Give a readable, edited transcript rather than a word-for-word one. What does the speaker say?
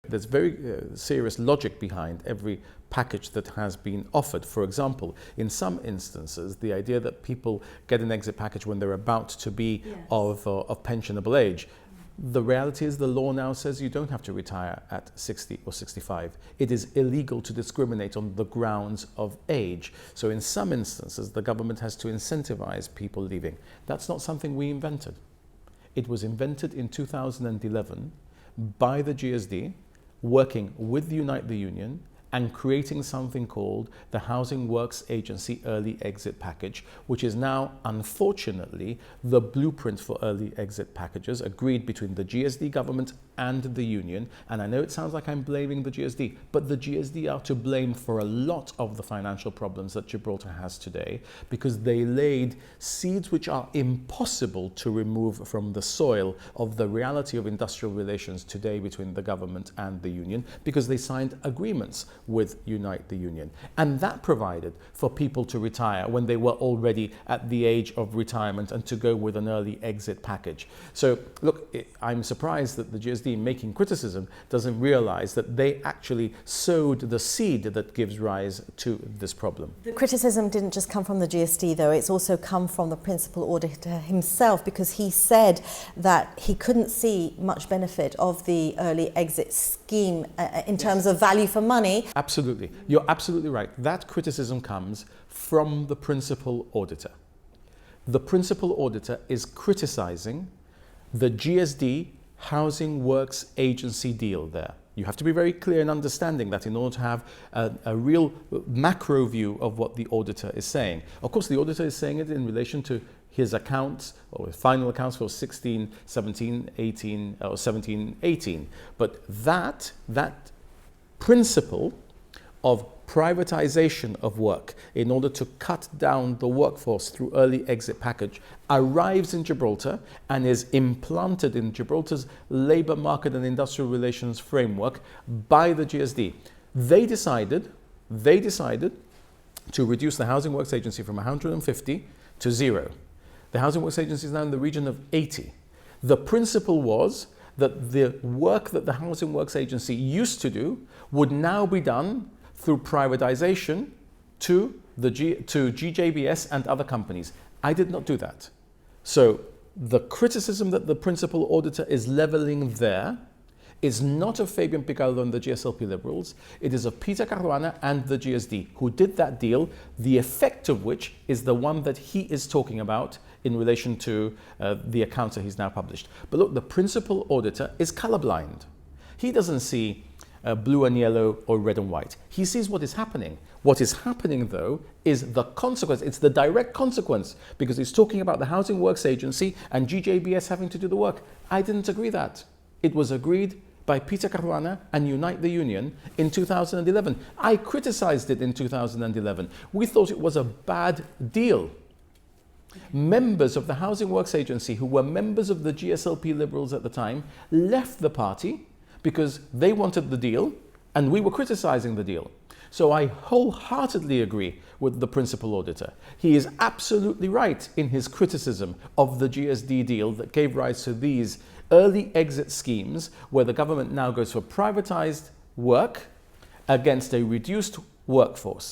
There's very serious logic behind every package that has been offered. For example, in some instances, the idea that people get an exit package when they're about to be of pensionable age. The reality is the law now says you don't have to retire at 60 or 65. It is illegal to discriminate on the grounds of age. So in some instances, the government has to incentivize people leaving. That's not something we invented. It was invented in 2011 by the GSD, working with Unite the Union and creating something called the Housing Works Agency Early Exit Package, which is now, unfortunately, the blueprint for early exit packages agreed between the GSD government and the union. And I know it sounds like I'm blaming the GSD, but the GSD are to blame for a lot of the financial problems that Gibraltar has today, because they laid seeds which are impossible to remove from the soil of the reality of industrial relations today between the government and the union, because they signed agreements with Unite the Union. And that provided for people to retire when they were already at the age of retirement and to go with an early exit package. So look, I'm surprised that the GSD, making criticism, doesn't realize that they actually sowed the seed that gives rise to this problem. The criticism didn't just come from the GSD though, it's also come from the Principal Auditor himself, because he said that he couldn't see much benefit of the early exit scheme in terms of value for money. Absolutely. You're absolutely right. That criticism comes from the Principal Auditor. The Principal Auditor is criticizing the GSD Housing Works Agency deal there. You have to be very clear in understanding that in order to have a real macro view of what the auditor is saying. Of course, the auditor is saying it in relation to his accounts, or final accounts for 16, 17, 18, or 17, 18. But that principle of privatization of work in order to cut down the workforce through early exit package arrives in Gibraltar and is implanted in Gibraltar's labour market and industrial relations framework by the GSD. They decided to reduce the Housing Works Agency from 150 to 0. The Housing Works Agency is now in the region of 80. The principle was that the work that the Housing Works Agency used to do would now be done through privatization to GJBS and other companies. I did not do that. So the criticism that the Principal Auditor is leveling there is not of Fabian Picardo and the GSLP Liberals. It is of Peter Caruana and the GSD, who did that deal, the effect of which is the one that he is talking about in relation to the accounts that he's now published. But look, the Principal Auditor is colorblind. He doesn't see blue and yellow or red and white. He sees what is happening. What is happening, though, is the consequence. It's the direct consequence, because he's talking about the Housing Works Agency and GJBS having to do the work. I didn't agree that. It was agreed by Peter Caruana and Unite the Union in 2011. I criticized it in 2011. We thought it was a bad deal. Members of the Housing Works Agency, who were members of the GSLP Liberals at the time, left the party because they wanted the deal and we were criticizing the deal. So I wholeheartedly agree with the Principal Auditor. He is absolutely right in his criticism of the GSD deal that gave rise to these early exit schemes, where the government now goes for privatized work against a reduced workforce.